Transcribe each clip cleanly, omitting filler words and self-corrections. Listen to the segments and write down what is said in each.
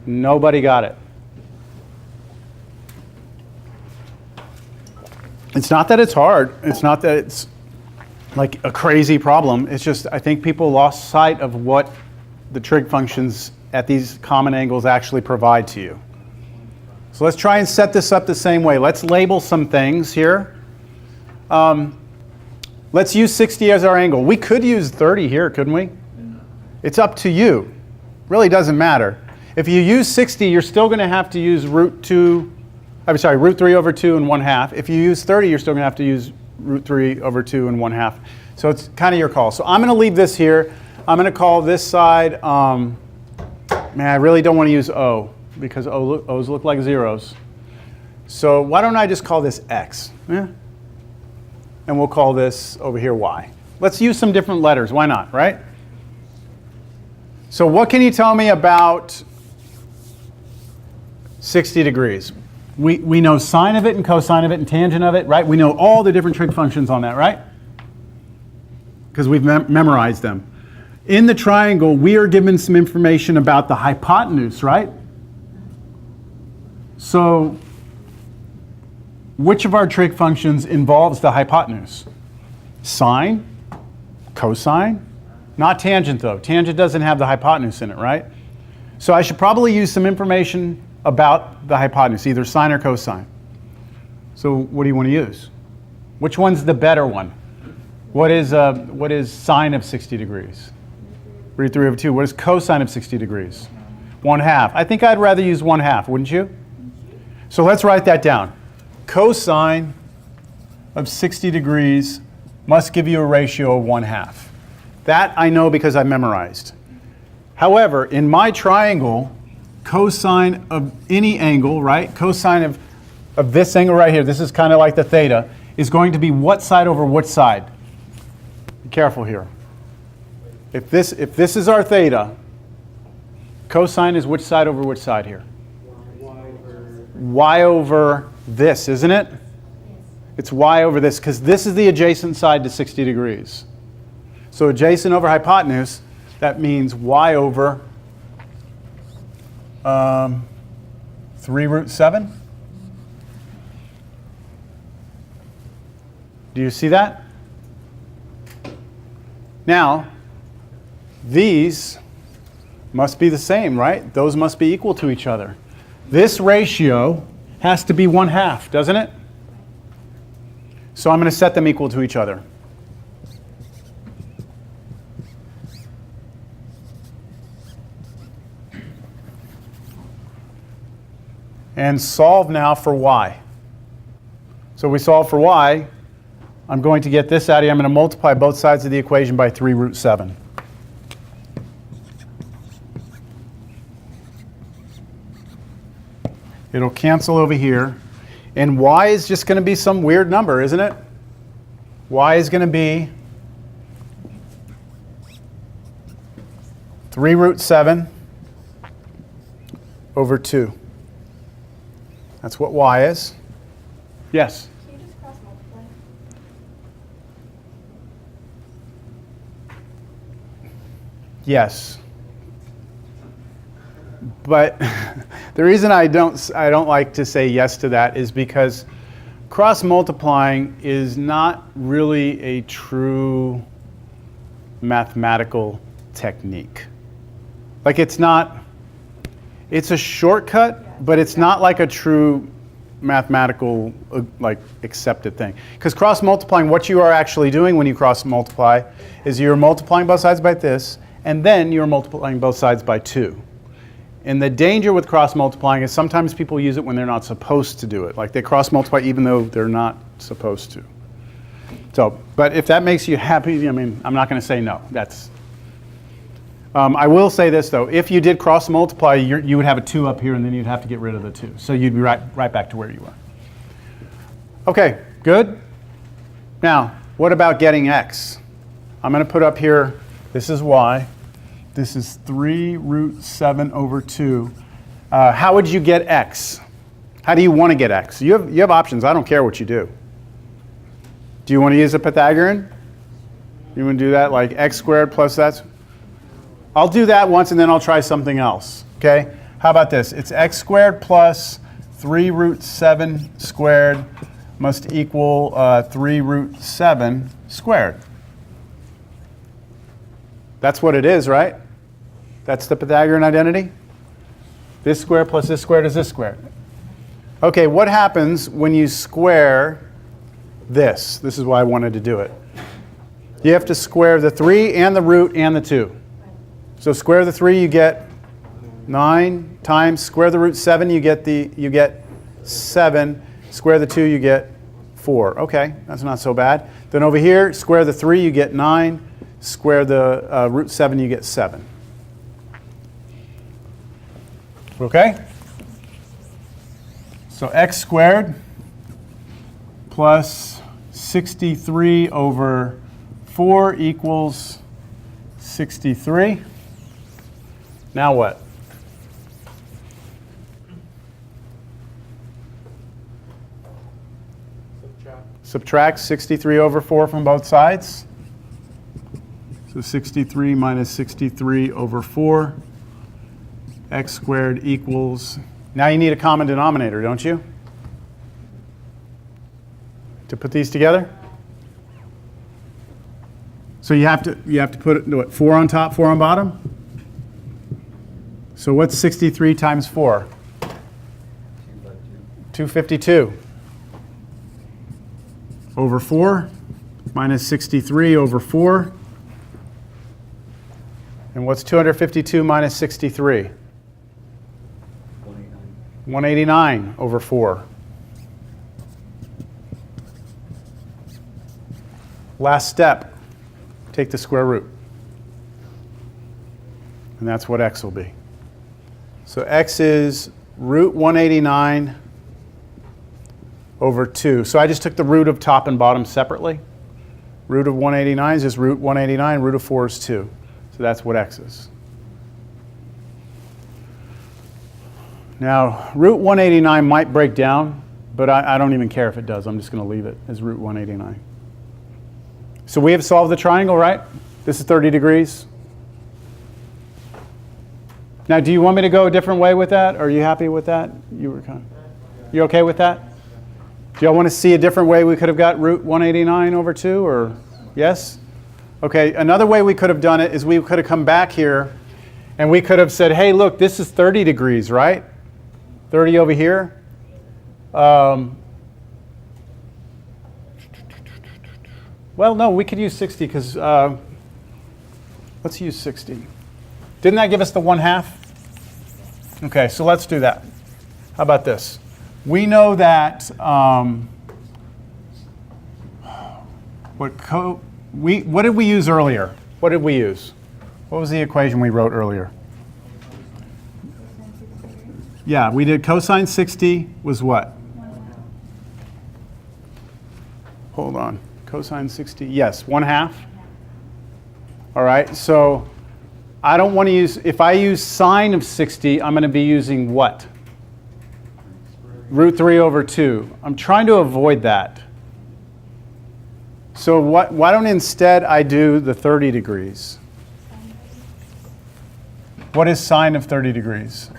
Nobody got it. It's not that it's hard. It's not that it's like a crazy problem. It's just I think people lost sight of what the trig functions at these common angles actually provide to you. So let's try and set this up the same way. Let's label some things here. Let's use 60 as our angle. We could use 30 here, couldn't we? It's up to you. Really doesn't matter. If you use 60, you're still going to have to use root 3 over 2 and 1/2. If you use 30, you're still going to have to use root 3 over 2 and 1/2. So it's kind of your call. So I'm going to leave this here. I'm going to call this side, man, I really don't want to use O because O's look like zeros. So why don't I just call this X? Yeah. And we'll call this over here Y. Let's use some different letters. Why not, right? So what can you tell me about 60 degrees? We know sine of it and cosine of it and tangent of it, right? We know all the different trig functions on that, right? Because we've memorized them. In the triangle, we are given some information about the hypotenuse, right? So which of our trig functions involves the hypotenuse? Sine, cosine, not tangent though. Tangent doesn't have the hypotenuse in it, right? So I should probably use some information about the hypotenuse, either sine or cosine. So what do you want to use? Which one's the better one? What is sine of 60 degrees? Root 3 over 2. What is cosine of 60 degrees? 1/2. I think I'd rather use 1/2, wouldn't you? So let's write that down. Cosine of 60 degrees must give you a ratio of 1/2. That I know because I memorized. However, in my triangle, cosine of any angle, right? Cosine of this angle right here, this is kind of like the theta, is going to be what side over which side? Be careful here. If this is our theta, cosine is which side over which side here? Y over this, isn't it? It's y over this, because this is the adjacent side to 60 degrees. So adjacent over hypotenuse, that means y over 3 root 7. Do you see that? Now, these must be the same, right? Those must be equal to each other. This ratio has to be 1/2, doesn't it? So I'm going to set them equal to each other. And solve now for y. So we solve for y. I'm going to get this out of here. I'm going to multiply both sides of the equation by 3 root 7. It'll cancel over here. And y is just going to be some weird number, isn't it? Y is going to be 3 root 7 over 2. That's what y is. Yes? Can you just cross multiply? Yes. But the reason I don't like to say yes to that is because cross multiplying is not really a true mathematical technique. Like it's a shortcut, but it's not like a true mathematical like accepted thing. Because cross multiplying, what you are actually doing when you cross multiply is you're multiplying both sides by this, and then you're multiplying both sides by 2. And the danger with cross multiplying is sometimes people use it when they're not supposed to do it. Like they cross multiply even though they're not supposed to. So, but if that makes you happy, I mean, I'm not going to say no. That's. I will say this though: if you did cross multiply, you would have a 2 up here, and then you'd have to get rid of the 2. So you'd be right back to where you were. Okay, good. Now, what about getting x? I'm going to put up here. This is y. This is 3 root 7 over 2. How would you get x? How do you want to get x? You have options. I don't care what you do. Do you want to use a Pythagorean? You want to do that like x squared plus that? I'll do that once and then I'll try something else. Okay? how about this? It's x squared plus 3 root 7 squared must equal 3 root 7 squared. That's what it is, right? That's the Pythagorean identity. This squared plus this squared is this squared. Okay, what happens when you square this? This is why I wanted to do it. You have to square the 3 and the root and the 2. So square the 3, you get 9 times square the root 7, you get 7. Square the 2, you get 4. Okay, that's not so bad. Then over here, square the 3, you get 9. Square the root 7, you get 7. Okay? So x squared plus 63 over 4 equals 63. Now what? Subtract 63 over 4 from both sides. So 63 minus 63 over 4. X squared equals, now you need a common denominator, don't you? To put these together? So you have to put what, 4 on top, 4 on bottom? So what's 63 times 4? 252. Over 4 minus 63 over 4. And what's 252 minus 63? 189 over 4. Last step, take the square root. And that's what x will be. So x is root 189 over 2. So I just took the root of top and bottom separately. Root of 189 is just root 189. Root of 4 is 2. So that's what x is. Now, root 189 might break down, but I don't even care if it does. I'm just going to leave it as root 189. So we have solved the triangle, right? This is 30 degrees. Now, do you want me to go a different way with that? Are you happy with that? You okay with that? Do y'all want to see a different way we could have got root 189 over 2? Or yes? Okay, another way we could have done it is we could have come back here and we could have said, hey, look, this is 30 degrees, right? 30 over here. Well, no, we could use 60 because, let's use 60. Didn't that give us the 1/2? Okay, so let's do that. How about this? We know that what did we use earlier? What did we use? What was the equation we wrote earlier? Yeah, we did cosine 60 was what? Hold on. Cosine 60, yes, 1/2. All right, so I don't want to use, if I use sine of 60, I'm going to be using what? Root 3 over 2. I'm trying to avoid that. So why don't instead I do the 30 degrees? What is sine of 30 degrees?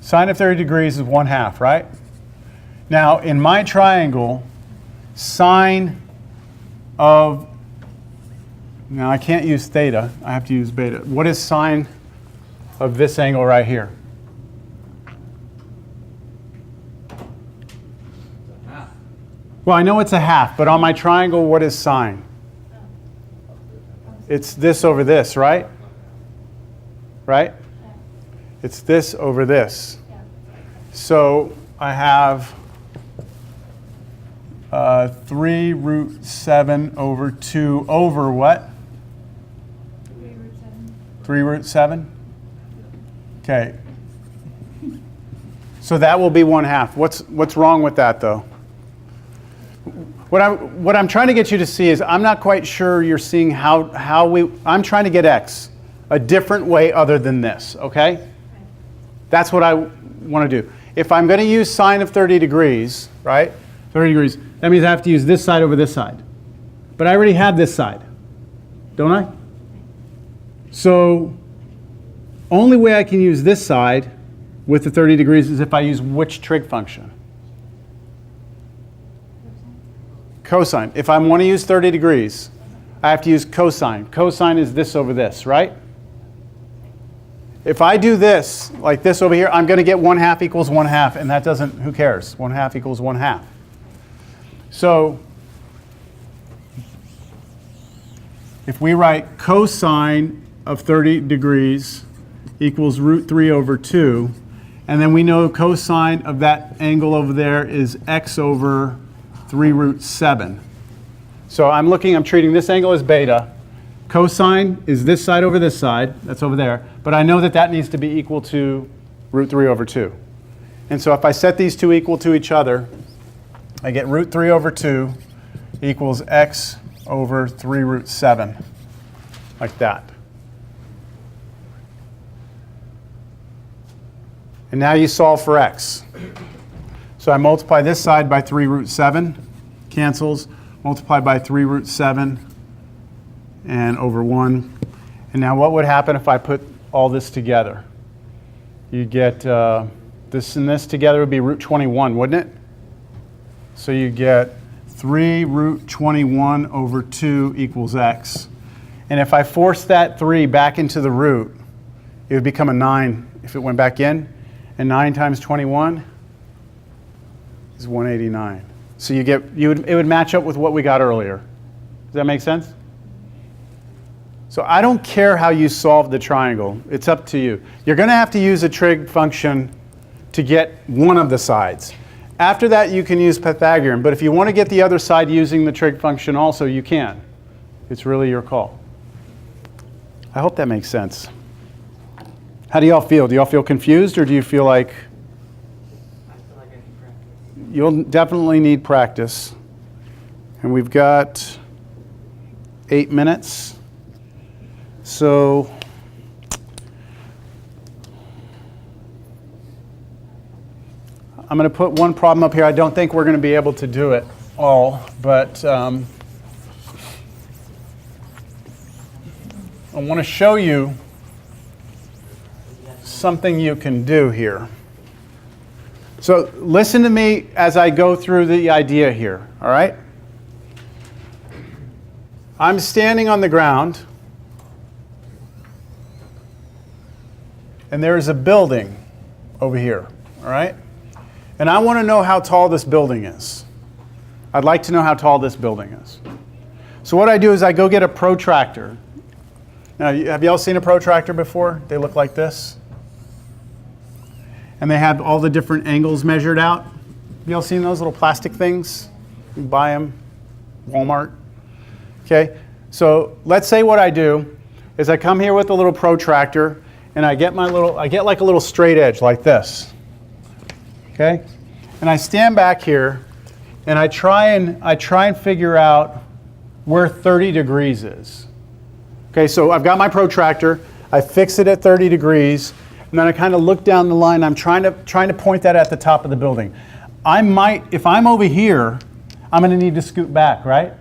Sine of 30 degrees is 1/2, right? Now, in my triangle, sine of, now I can't use theta, I have to use beta. What is sine of this angle right here? Well, I know it's 1/2, but on my triangle, what is sine? It's this over this, right? Right? It's this over this. So I have 3 root 7 over 2 over what? 3 root 7. 3 root 7? Okay. So that will be 1/2. What's wrong with that, though? What I'm trying to get you to see is I'm not quite sure you're seeing I'm trying to get x a different way other than this, okay? That's what I want to do. If I'm going to use sine of 30 degrees, right? 30 degrees, that means I have to use this side over this side. But I already have this side, don't I? So Only way I can use this side with the 30 degrees is if I use which trig function? Cosine. If I want to use 30 degrees, I have to use cosine. Cosine is this over this, right? If I do this, like this over here, I'm going to get 1/2 equals 1/2, and that doesn't, who cares? 1/2 equals 1/2. So if we write cosine of 30 degrees equals √3/2, and then we know cosine of that angle over there is x over 3√7. So I'm treating this angle as beta. Cosine is this side over this side, that's over there, but I know that that needs to be equal to √3/2. And so if I set these two equal to each other, I get √3/2 equals x over 3√7, like that. And now you solve for x. So I multiply this side by 3√7, cancels, multiply by 3√7, and over 1. And now what would happen if I put all this together? You get this and this together would be √21, wouldn't it? So you get 3√21/2 equals x. And if I force that 3 back into the root, it would become a 9 if it went back in. And 9 times 21 is 189. So it would match up with what we got earlier. Does that make sense? So I don't care how you solve the triangle. It's up to you. You're going to have to use a trig function to get one of the sides. After that, you can use Pythagorean. But if you want to get the other side using the trig function also, you can. It's really your call. I hope that makes sense. How do y'all feel? Do y'all feel confused, or do you feel like... I feel like I need practice. You'll definitely need practice. And we've got 8 minutes. So I'm going to put one problem up here. I don't think we're going to be able to do it all, but I want to show you something you can do here. So listen to me as I go through the idea here, all right? I'm standing on the ground, and there is a building over here, all right? And I want to know how tall this building is. I'd like to know how tall this building is. So what I do is I go get a protractor. Now, have y'all seen a protractor before? They look like this. And they have all the different angles measured out. Y'all seen those little plastic things? You buy them, Walmart. Okay, so let's say what I do is I come here with a little protractor, and I get like a little straight edge like this. Okay, and I stand back here, and I try and figure out where 30 degrees is. Okay, so I've got my protractor. I fix it at 30 degrees. And then I kind of look down the line. I'm trying to point that at the top of the building. I might, if I'm over here, I'm going to need to scoot back, right?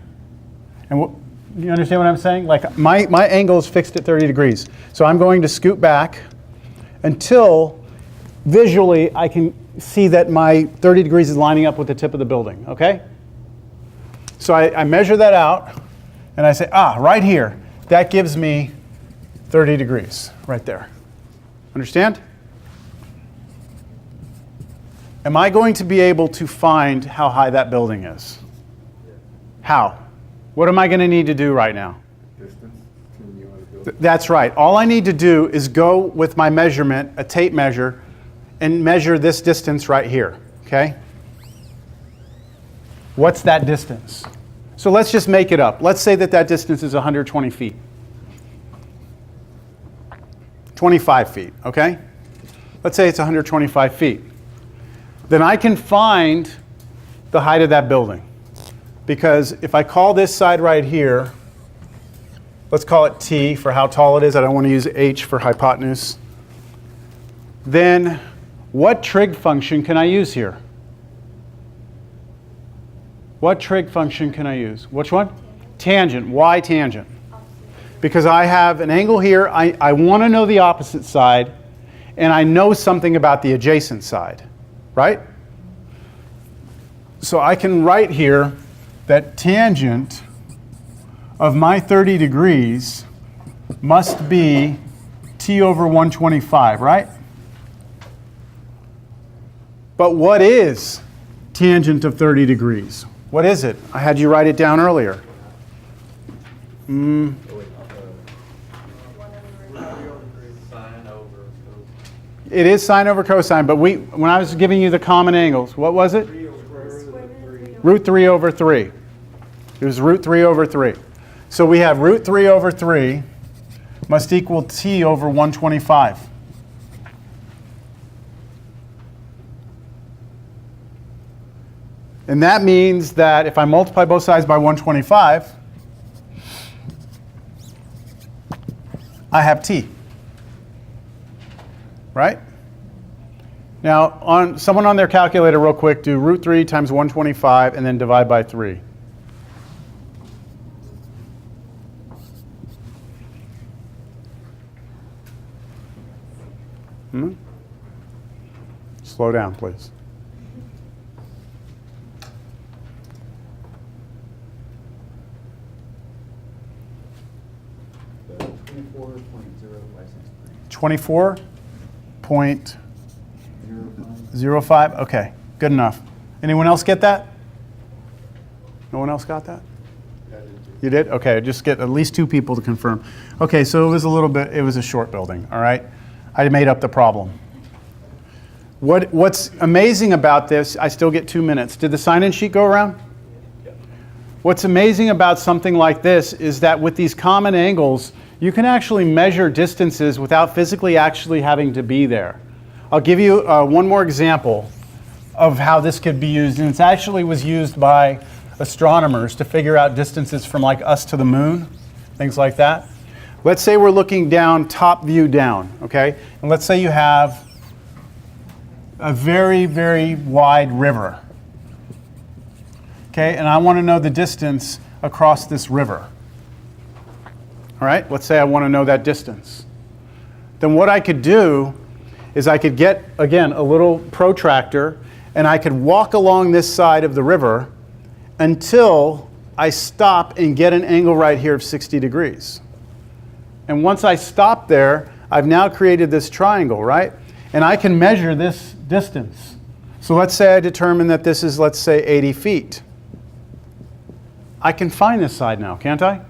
And you understand what I'm saying? Like my angle is fixed at 30 degrees. So I'm going to scoot back until visually I can see that my 30 degrees is lining up with the tip of the building, okay? So I measure that out, and I say, right here. That gives me 30 degrees right there. Understand? Am I going to be able to find how high that building is? How? What am I going to need to do right now? Distance between you and the building. That's right. All I need to do is go with my measurement, a tape measure, and measure this distance right here, okay? What's that distance? So let's just make it up. Let's say that distance is 120 feet. 25 feet, okay? Let's say it's 125 feet. Then I can find the height of that building. Because if I call this side right here, let's call it T for how tall it is. I don't want to use H for hypotenuse. Then what trig function can I use here? What trig function can I use? Which one? Tangent. Why tangent? because I have an angle here. I want to know the opposite side, and I know something about the adjacent side, right? So I can write here that tangent of my 30 degrees must be t over 125, right? But what is tangent of 30 degrees? What is it? I had you write it down earlier. Sine over. It is sine over cosine, but when I was giving you the common angles, what was it? Root 3 over 3. It was root 3 over 3. So we have root 3 over 3 must equal t over 125. And that means that if I multiply both sides by 125, I have t. Right? Now, someone on their calculator real quick, do root 3 times 125 and then divide by 3. Slow down, please. $24.056. 24.05? Okay, good enough. Anyone else get that? No one else got that? You did? Okay, just get at least 2 people to confirm. Okay, so it was a short building, all right? I made up the problem. What's amazing about this, I still get 2 minutes. Did the sign-in sheet go around? What's amazing about something like this is that with these common angles, you can actually measure distances without physically actually having to be there. I'll give you one more example of how this could be used, and it actually was used by astronomers to figure out distances from like us to the moon, things like that. Let's say we're looking down, top view down, okay? And let's say you have a very, very wide river, okay? And I want to know the distance across this river. All right, let's say I want to know that distance. Then what I could do is I could get, again, a little protractor, and I could walk along this side of the river until I stop and get an angle right here of 60 degrees. And once I stop there, I've now created this triangle, right? And I can measure this distance. So let's say I determine that this is, let's say, 80 feet. I can find this side now, can't I?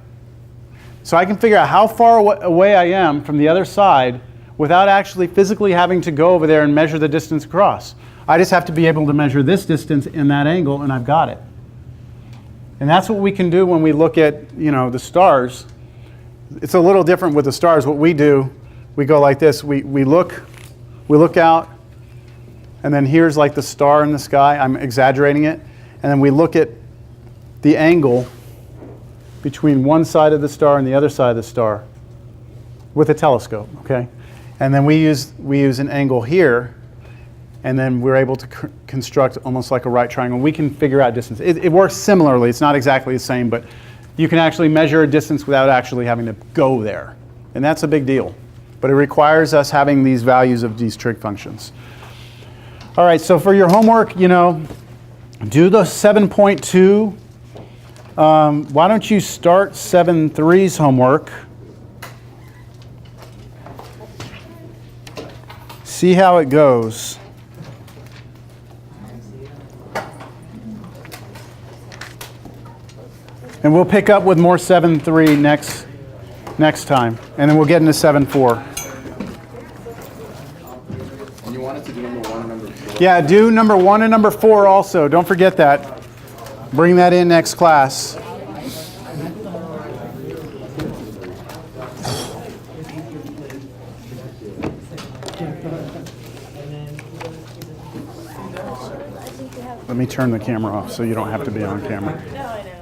So I can figure out how far away I am from the other side without actually physically having to go over there and measure the distance across. I just have to be able to measure this distance in that angle, and I've got it. And that's what we can do when we look at, the stars. It's a little different with the stars. What we do, we go like this. We look out, and then here's like the star in the sky. I'm exaggerating it. And then we look at the angle between one side of the star and the other side of the star with a telescope, okay? And then we use an angle here, and then we're able to construct almost like a right triangle. We can figure out distance. It works similarly. It's not exactly the same, but you can actually measure a distance without actually having to go there. And that's a big deal. But it requires us having these values of these trig functions. All right, so for your homework, do the 7.2. Why don't you start 7.3's homework? See how it goes. And we'll pick up with more 7.3 next time. And then we'll get into 7.4. And you wanted to do number 1 and number 4? Yeah, do number 1 and number 4 also. Don't forget that. Bring that in next class. Let me turn the camera off so you don't have to be on camera. No, I know.